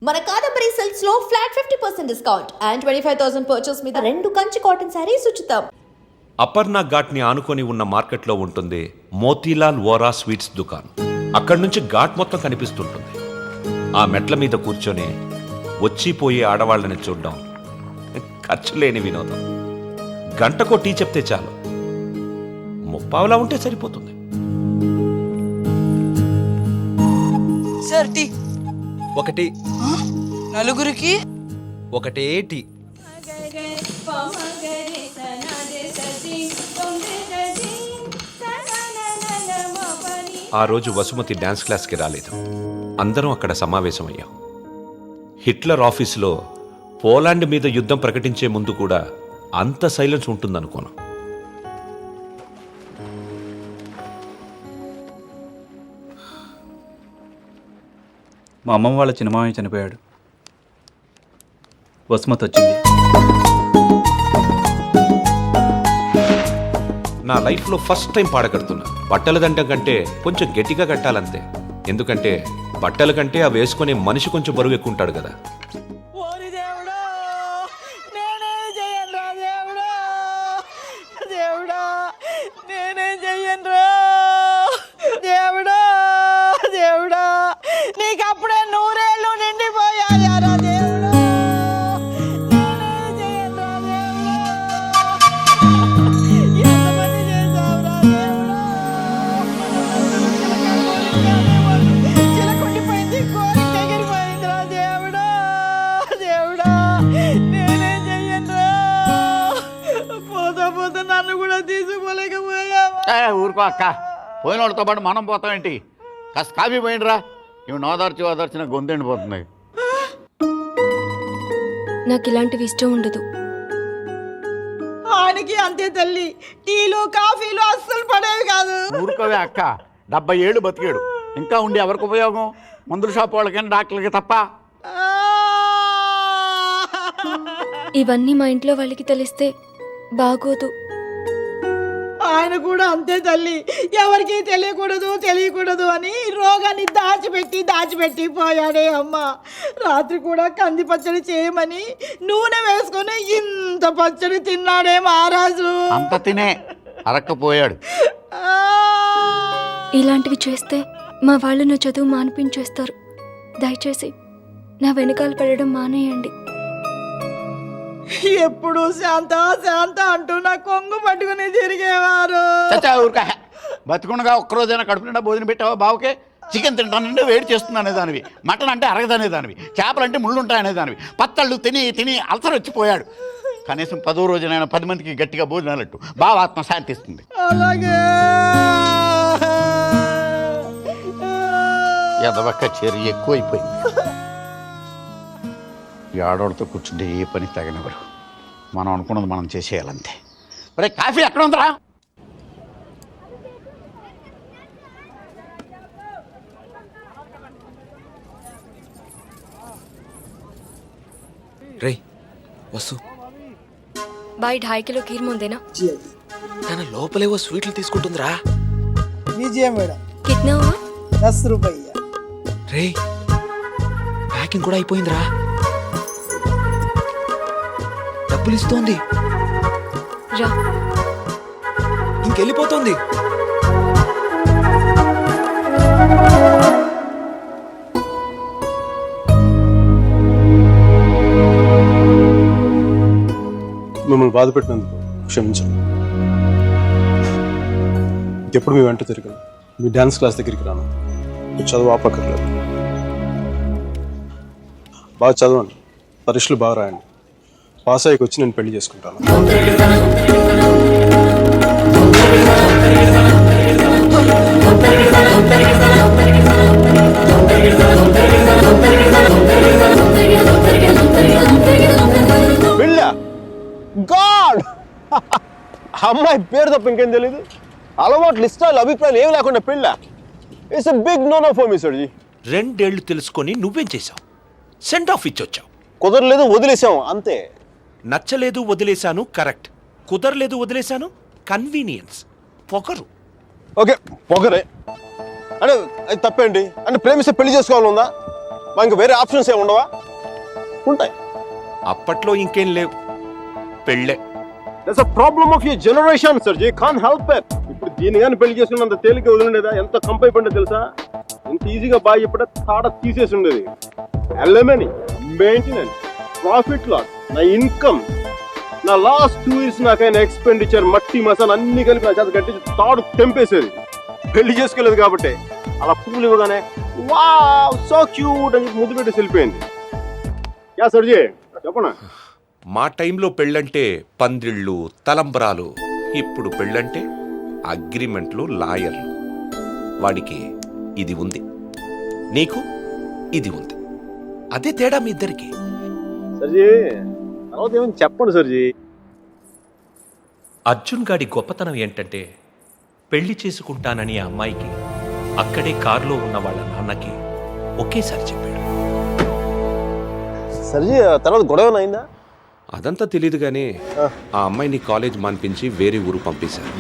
మన కాదంబరి సిల్క్స్ లో flat 50% discount and 25,000 purchase మీద 2 కంచి కాటన్ సారీస్ ఉచితం. అపర్ణ ఘాట్ ని ఆనుకొని ఉన్న మార్కెట్లో ఉంటుంది మోతీలాల్ వోరా స్వీట్స్ దుకాన్. అక్కడి నుంచి ఘాట్ మొత్తం కనిపిస్తుంటుంది. ఆ మెట్ల మీద కూర్చొని వచ్చిపోయే ఆడవాళ్ళని చూడడం ఖర్చు లేని వినోదం. గంటకో టీ చెప్తే చాలు, ముప్పావలా ఉంటే సరిపోతుంది. సార్ టీ ఒకటి నలుగురికి ఒకటే టీ. ఆ రోజు వసుమతి డాన్స్ క్లాస్కి రాలేదు. అందరం అక్కడ సమావేశమయ్యాం. హిట్లర్ ఆఫీసులో పోలాండ్ మీద యుద్ధం ప్రకటించే ముందు కూడా అంత సైలెన్స్ ఉంటుందనుకోను. మా అమ్మమ్మ వాళ్ళ చిన్నమామయ్య చనిపోయాడు. వసుమతి వచ్చింది. నా లైఫ్లో ఫస్ట్ టైం పాడగడుతున్నా. బట్టల దండం కంటే కొంచెం గట్టిగా కట్టాలంతే. ఎందుకంటే బట్టల కంటే అవి వేసుకునే మనిషి కొంచెం బరువు ఎక్కువ ఉంటాడు కదా. ఊరుకో అక్క, పోయిన వాళ్ళతో పాటు మనం పోతామేంటి? కాస్త కాఫీ పోయిండ్రా. ఇవి ఓదార్చిన గొంతు ఎండిపోతుంది. నాకు ఇలాంటివి ఇష్టం ఉండదు. ఆయనకి అంతే తల్లి, టీలు కాఫీలు అస్సలు పడేవి కాదు. ఊరుకోవే అక్క, 70 ఏళ్ళు బతికాడు. ఇంకా ఉండి ఎవరికి ఉపయోగం? మందుల షాప్ వాళ్ళకైనా డాక్టర్లకి తప్ప. ఇవన్నీ మా ఇంట్లో వాళ్ళకి తెలిస్తే బాగోదు. ఆయన కూడా అంతే తల్లి, ఎవరికి తెలియకూడదు అని రోగాన్ని దాచిపెట్టి పోయాడే అమ్మ. రాత్రి కూడా కంది పచ్చడి చేయమని నూనె వేసుకొని ఇంత పచ్చడి తిన్నాడే మహారాజు. అంత తినే అరక్కపోయాడు. ఇలాంటివి చేస్తే మా వాళ్ళు నా చదువు మానిపించేస్తారు. దయచేసి నా వెనకాల పడడం మానేయండి. ఎప్పుడు శాంత అంటూ నా కొంగు పట్టుకుని తిరిగేవారు. ఊరుక, బతుకుండగా ఒక్కరోజైనా కడుపు నిండా భోజనం పెట్టావా బావుకే? చికెన్ తింటానంటే వేడి చేస్తుంది అనేదానివి, మటన్ అంటే అరగదనేదానివి, చేపలంటే ముళ్ళు ఉంటాయనేదానివి. పత్తళ్ళు తిని అల్సర్ వచ్చిపోయాడు. కనీసం 10వ రోజునైనా 10 మందికి గట్టిగా భోజనాలట్టు బావ ఆత్మ శాంతిస్తుంది. అలాగే ఎదవక్క చేరి ఎక్కువైపోయింది. ఈ ఆడవాళ్ళతో కూర్చుంటే ఏ పని తగినవారు. మనం అనుకున్నది మనం చేసేయాలంతే. ఒరే కాఫీ ఎక్కడ ఉందిరా? రే వసు, బాయ్ 2.5 కిలో ఖీర్ ముందేనా? తన లోపలేవో స్వీట్లు తీసుకుంటుందిరా. కిట్నా 10 రూపాయ. రే ప్యాకింగ్ కూడా అయిపోయిందిరా. డబ్బులు ఇస్తోంది, రా. ఇంకెళ్ళిపోతుంది. మిమ్మల్ని బాధ పెట్టినందుకు క్షమించండి. ఇంకెప్పుడు మీ వెంట తిరగను. మీ డ్యాన్స్ క్లాస్ దగ్గరికి రాను. మీరు చదువు ఆపక్కర్లేదు. బాగా చదవండి, పరీక్షలు బాగా రాయండి. పాస్ అయ్యకి వచ్చి నేను పెళ్లి చేసుకుంటాను. గాడ్, అమ్మాయి పేరు తప్ప ఇంకేం తెలీదు. అలవాట్లు, ఇష్టాలు, అభిప్రాయాలు ఏమి లేకుండా పెళ్ళ. It's a big no no for me sir ji. 2 ఏళ్లు తెలుసుకొని నువ్వేం చేశావు? సెండ్ ఆఫ్ ఇచ్చొచ్చావు. కుదరలేదు, వదిలేసాం అంతే. నచ్చలేదు, వదిలేశాను కరెక్ట్. కుదరలేదు, వదిలేశాను కన్వీనియన్స్. పొగరు. ఓకే పొగరే అంటే అది తప్పేంటి? అంటే ప్రేమిస్తే పెళ్లి చేసుకోవాలనుందా? మా ఇంకా వేరే ఆప్షన్స్ ఏమి ఉండవా? ఉంటాయి. అప్పట్లో ఇంకేం లేవు, పెళ్ళే. That's a problem of your generation sir, you can't help it. ఇప్పుడు దీని కానీ పెళ్లి చేసుకున్నంత తేలిక వదిలిండేదా? ఎంత కంపైపోయిందో తెలుసా? ఎంత ఈజీగా బాగా చెప్పడా తాడ తీసేసి ఉండేది. ఎలమనీ, మెయింటెనెన్స్, ప్రాఫిట్ లాస్, నా ఇన్కమ్, నా లాస్ట్ 2 years నాకైన ఎక్స్పెండిచర్, మట్టి మసాలా అన్ని కలిపి నా చేత కట్టి తాడు తెంపేసేది. పెళ్లి చేసుకోలేదు కాబట్టి అలా పువ్వులు ఇవ్వగానే వావ్ సో క్యూట్ అని ముద్దు పెట్టి వెళ్ళిపోయింది. యా సర్జీ చెప్పనా? మా టైంలో పెళ్ళంటే పందిళ్ళు, తలంబరాలు. ఇప్పుడు పెళ్ళంటే అగ్రిమెంట్లు, లాయర్లు. వాడికి ఇది ఉంది, నీకు ఇది ఉంది. అదే తేడా మీ ఇద్దరికి. సర్జీ తర్వాత ఏమని చెప్పండి సర్జీ. అర్జున్ గాడి గొప్పతనం ఏంటంటే పెళ్లి చేసుకుంటానని ఆ అమ్మాయికి అక్కడే కారులో ఉన్న వాళ్ళ నాన్నకి ఒకేసారి చెప్పాడు. సర్జీ తర్వాత గొడవ అయిందా? అదంతా తెలియదు కానీ ఆ అమ్మాయిని కాలేజ్ మాన్పించి వేరే ఊరు పంపేశారు.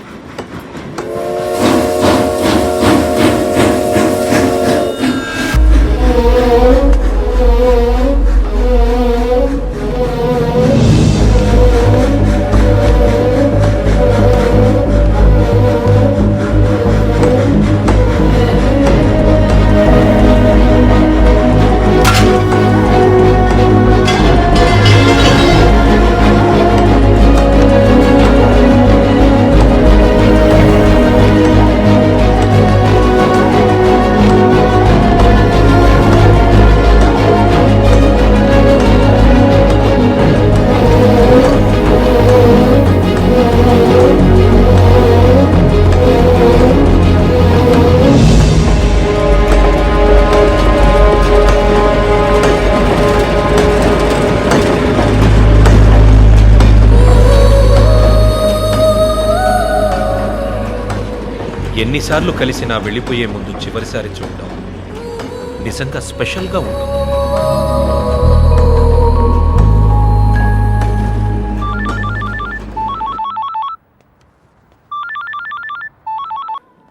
ఎన్నిసార్లు కలిసినా వెళ్ళిపోయే ముందు చివరిసారి చూడడం నిజంగా స్పెషల్గా ఉంటుంది.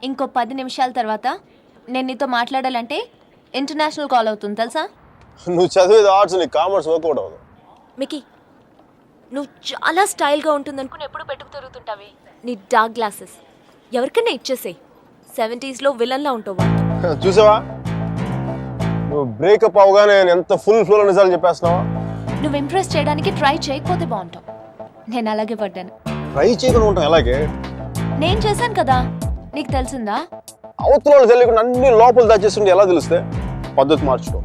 ఇంకో 10 నిమిషాల తర్వాత నేను నీతో మాట్లాడాలంటే ఇంటర్నేషనల్ కాల్ అవుతుంది తెలుసా? నువ్వు చదివేది ఆర్ట్స్, నీ కామర్స్ వర్కౌట్ అవ్వదు. మికీ, నువ్వు చాలా స్టైల్గా ఉంటుంది అనుకుని ఎప్పుడు పెట్టుకు తిరుగుతుంటావే. నీ డార్క్ గ్లాసెస్ ఎవరికైనా ఇచ్చేసాయి. 70sలో విలన్లా ఉంటావు. చూసావా నువ్వు బ్రేకప్ అవగానే ఎంత ఫుల్ ఫ్లో నిజాలు చెప్పేస్తున్నావా? నువ్వు ఇంప్రెస్ చేయడానికి ట్రై చేయకపోతే బాగుంటావు. నేను అలాగే పడ్డాను. ట్రై చేయకుండా ఉంటాం ఎలాగే? నేను చేశాను కదా, నీకు తెలిసిందా? అవతల వాళ్ళు తెలియకుండా అన్ని లోపల దాచేస్తుంటే ఎలా తెలుస్తే? పద్ధతి మార్చుకో.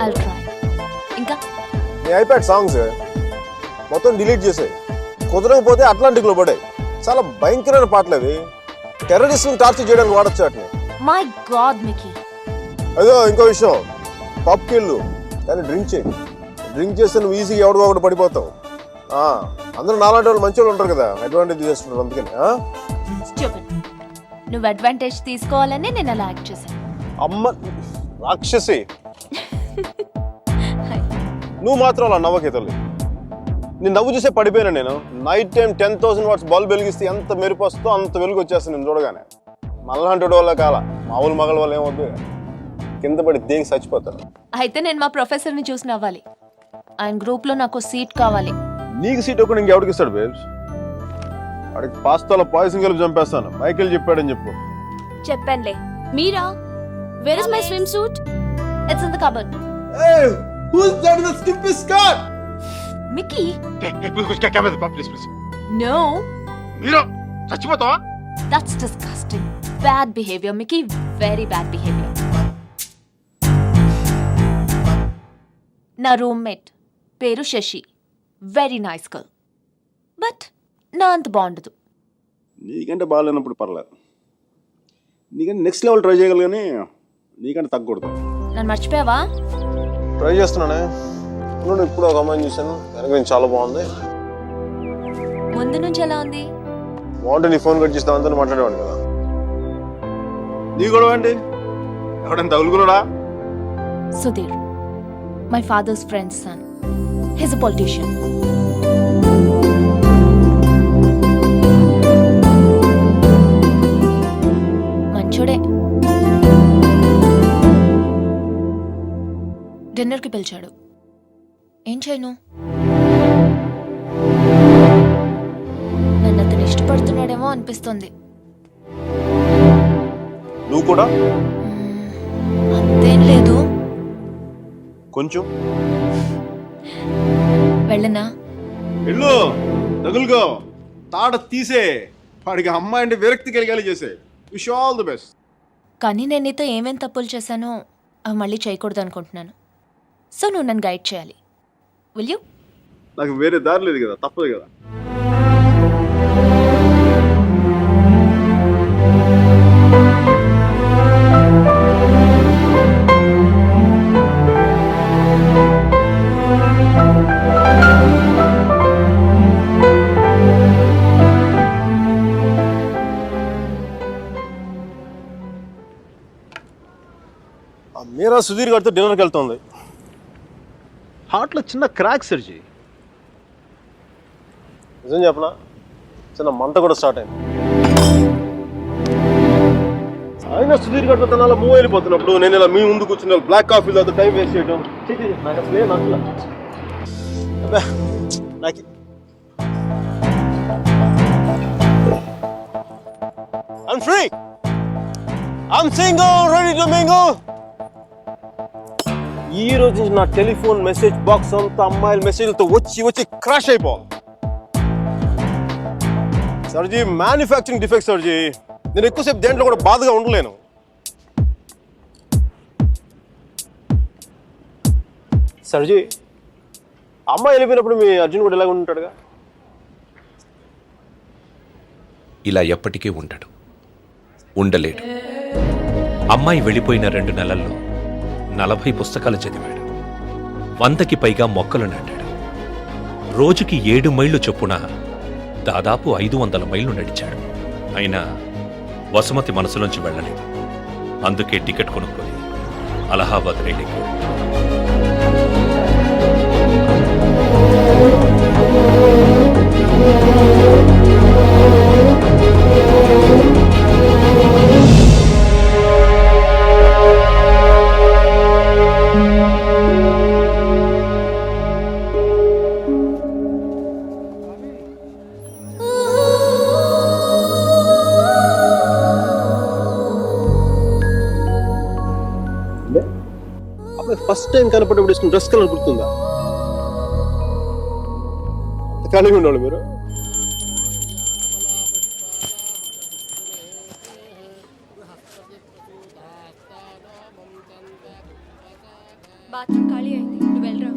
I'll try. ఇంకా నీ ఐప్యాడ్ సాంగ్స్ మొత్తం డిలీట్ చేసాయి. కుదరకపోతే అట్లాంటిక్లో పడాయి. చాలా భయంకరమైన పాటలు అవి. టెర్రరిస్ట్ని టార్చర్ చేయడానికి వాడచ్చు వాటిని. My God Mickey. అదో ఇంకో విషయం, పబ్కి వెళ్ళు కానీ డ్రింక్ చేయి. డ్రింక్ చేస్తే నువ్వు ఈజీగా ఎవడికో ఒకటి పడిపోతావు. అందరూ నాలాంటి వాళ్ళు మంచి వాళ్ళు ఉంటారు కదా, అడ్వాంటేజ్ చేసుకుంటారు. అందుకని Stupid. నువ్వు అడ్వాంటేజ్ తీసుకోవాలని నేను అలా యాక్ట్ చేశాను. అమ్మ రాక్షసి, నువ్వు మాత్రం అలా నవ్వకే తల్లి. నేను నవ్వు చూసే పడిపోయినా. నేను నైట్ టైం 10,000 watts బల్బ్ వెలిగిస్తే ఎంత మెరుపు వస్తుందో అంత వెలుగు వచ్చేస్తుంది నేను చూడగానే. మళ్ళంటి వల్ల కాల, మామూలు మగల వల్ల ఏమవుతుంది, కింద పడి దేనికి చచ్చిపోతాను. అయితే నేను మా ప్రొఫెసర్ని చూసి నవ్వాలి. ఆయన గ్రూప్లో నాకు సీట్ కావాలి. నీకు సీట్ ఒకటి ఇంకెవడికి ఇస్తాడు బేబ్స్? వాడికి పాస్తాలో పాయసం కలిపి చంపేస్తాను. మైకేల్ చెప్పాడని చెప్పు. చెప్పానులే. మీరా? Where is my swimsuit? It's in the cupboard. Who's that in the skimpy skirt? Mickey. Please please. No. మీరు చచ్చిపోతావా? That's disgusting. Bad behaviour Mickey, very bad behaviour. నా రూమ్మేట్ పేరు Sasi. Very nice girl. But నా అంత బాగుండదు. నీకంటే బాగాలేనప్పుడు పర్లేదు. నీకంటే నెక్స్ట్ లెవెల్ ట్రై చేయగలరు కానీ నీకంటే తగ్గకూడదు. నన్ను మర్చిపోయావా? ట్రై చేస్తున్నానే. ఇప్పుడు ఒక అమ్మాయిని చూశాను, వెనక నేను చాలా బాగుంది. ముందు నుంచి ఎలా ఉంది? బాగుంటే నీ ఫోన్ కట్ చేస్తే అంతా మాట్లాడేవాడు కదా. నీ గొడవ ఏంటి? ఎవడైనా తగులుకున్నాడా? Sudheer, my father's friend's son. He's a politician. మంచోడే. డిన్నర్కి పిలిచాడు. ఏం చేయను? నన్ను అతను ఇష్టపడుతున్నాడేమో అనిపిస్తుంది. నువ్వు కూడా అంతేం లేదు. కొంచెం వెళ్ళనా? వెళ్ళు, తగులుకో, తాడ తీసే, వాడికి అమ్మాయి అంటే విరక్తి కలిగేలా చేసే. Wish all the best. కానీ నేను నీతో ఏమేం తప్పులు చేశానో అవి మళ్ళీ చేయకూడదు అనుకుంటున్నాను. సో నువ్వు నన్ను గైడ్ చేయాలి. Will you? నాకు వేరే దారి లేదు కదా, తప్పదు కదా. మీరా సుధీర్ గారితో డిన్నర్కి వెళ్తుంది. హార్ట్లో చిన్న క్రాక్ సర్జీ. నిజం చెప్పనా, చిన్న మంట కూడా స్టార్ట్ అయింది. అయినా సుధీర్ గారితో తన అలా మూవ్ అయిపోతున్నప్పుడు నేను ఇలా మీ ముందు కూర్చుని బ్లాక్ కాఫీలో టైం వేస్ట్ చేయడం నాకు అసలు ఏం నచ్చలే. నాకు I'm free. I'm single, ready to mingle. ఈ రోజు నుంచి నా టెలిఫోన్ మెసేజ్ బాక్స్ అంతా అమ్మాయిల మెసేజ్లతో వచ్చి క్రాష్ అయిపోవాలి. సర్జీ, మ్యానుఫ్యాక్చరింగ్ డిఫెక్ట్ సర్జీ. నేను ఎక్కువసేపు దేంట్లో కూడా బాధగా ఉండలేను. సర్జీ, అమ్మాయి వెళ్ళిపోయినప్పుడు మీ అర్జున్ కూడా ఇలాగ ఉంటాడుగా. ఇలా ఎప్పటికీ ఉండడు, ఉండలేడు. అమ్మాయి వెళ్ళిపోయిన 2 నెలల్లో 40 పుస్తకాలు చదివాడు, 100కి పైగా మొక్కలు నాటాడు, రోజుకి 7 మైళ్ళు చొప్పున దాదాపు 500 మైళ్ళు నడిచాడు. అయినా వసుమతి మనసులోంచి వెళ్ళలేదు. అందుకే టికెట్ కొనుక్కొని అలహాబాద్ రైలుకి ఫస్ట్ టైం కనపడేప్పుడు వేసుకున్న డ్రెస్ కలర్ గుర్తుందా? కలిగి ఉండాలి మీరు. బాత్రూమ్ ఖాళీ అయింది, నువ్వు వెళ్ళరా.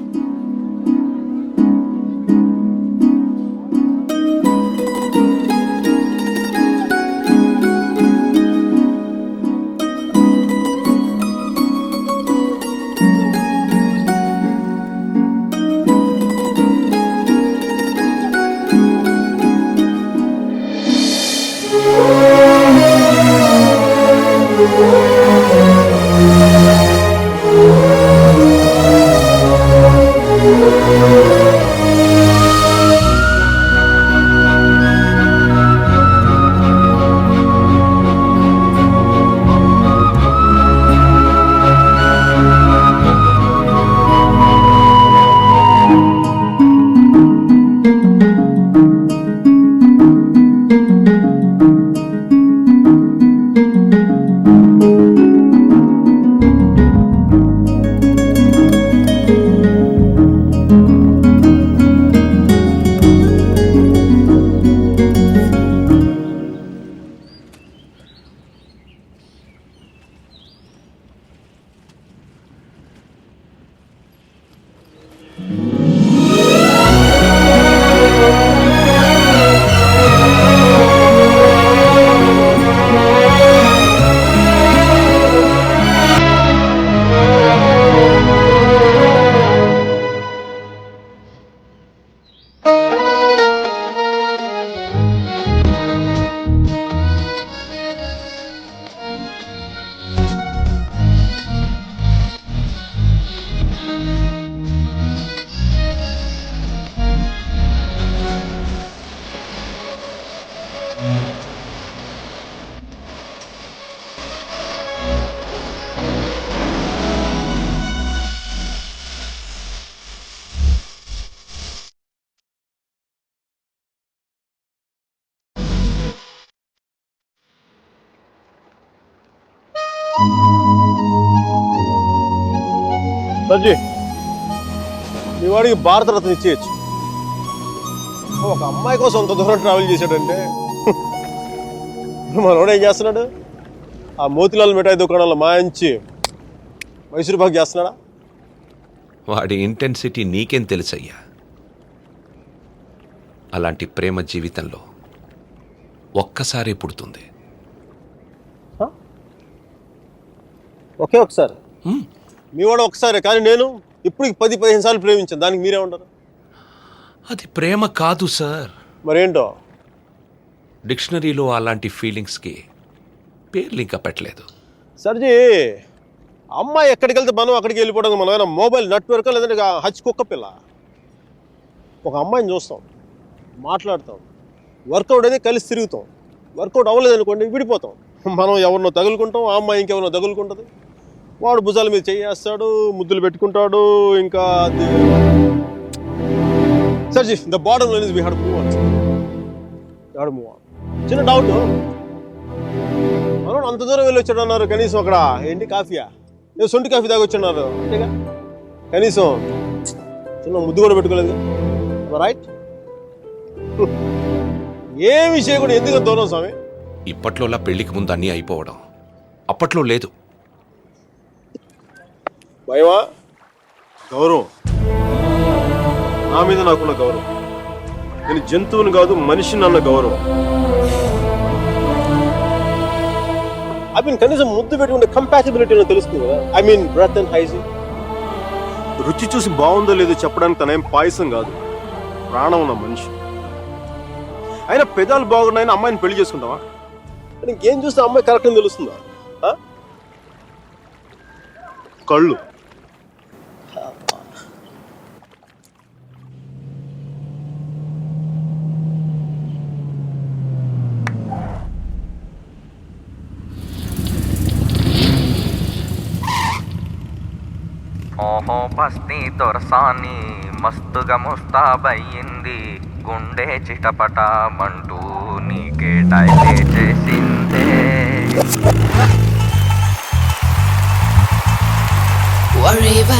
సర్జీ మీ వాడికి భారతరత్న ఇచ్చేయచ్చు. ఒక అమ్మాయి కోసం అంత దూరం ట్రావెల్ చేశాడంటే మనోడు ఏం చేస్తున్నాడు? ఆ మోతిలాల్ మిఠాయి దుకాణంలో మాయించి మైసూరు పాక్ చేస్తున్నాడా? వాడి ఇంటెన్సిటీ నీకేం తెలుసయ్యా? అలాంటి ప్రేమ జీవితంలో ఒక్కసారి పుడుతుంది. ఒకే ఒకసారి మీ వాడు ఒకసారి, కానీ నేను ఇప్పుడు 10-15 సార్లు ప్రేమించాను. దానికి మీరే ఉంటారు? అది ప్రేమ కాదు సార్. మరేంటో? డిక్షనరీలో అలాంటి ఫీలింగ్స్కి పేర్లు ఇంకా పెట్టలేదు. సర్జీ అమ్మాయి ఎక్కడికి వెళ్తే మనం అక్కడికి వెళ్ళిపోవడం. మనం ఏమైనా మొబైల్ నెట్వర్క్ లేదంటే హచ్ కుక్క పిల్ల. ఒక అమ్మాయిని చూస్తాం, మాట్లాడతాం, వర్కౌట్ అయితే కలిసి తిరుగుతాం. వర్కౌట్ అవ్వలేదు అనుకోండి విడిపోతాం. మనం ఎవరినో తగులుకుంటాం, ఆ అమ్మాయి ఇంకెవరినో తగులుకుంటుంది. వాడు భుజాల మీద చేయేస్తాడు, ముద్దులు పెట్టుకుంటాడు. ఇంకా అది సర్జీ the bottom line is we have to move on. చిన్న డౌట్, మనోడు అంత దూరం వెళ్ళి వచ్చాడు అన్నారు. కనీసం అక్కడ ఏంటి కాఫీయా, ఏదో సొంటి కాఫీ తాగి వచ్చున్నారు అంతేగా. కనీసం చిన్న ముద్దు కూడా పెట్టుకోలేదు. రైట్? ఏ విషయం కూడా ఎందుకు దూరం స్వామి? ఇప్పట్లోలా పెళ్లికి ముందు అన్నీ అయిపోవడం అప్పట్లో లేదు. భయమా? గౌరవం, నా మీద నాకున్న గౌరవం. నేను జంతువుని కాదు మనిషిని అన్న గౌరవం. ఐ మీన్ కనీసం ముద్దు పెట్టుకుంటే కంపాసిబిలిటీ తెలుస్తుంది కదా. I mean breath and hygiene. రుచి చూసి బాగుందో లేదో చెప్పడానికి తనేం పాయసం కాదు, ప్రాణం ఉన్న మనిషి. అయినా పెదాలు బాగున్నాయని అమ్మాయిని పెళ్లి చేసుకుంటావా? ఇంకేం చూస్తే అమ్మాయి కరెక్ట్ అని తెలుస్తుందా? కళ్ళు. ఓహో బస్తీ దొరసాని మస్తుగా ముస్తాబయ్యింది, గుండె చిటపటమంటూ నీకే డైలే చేసిందే. Wherever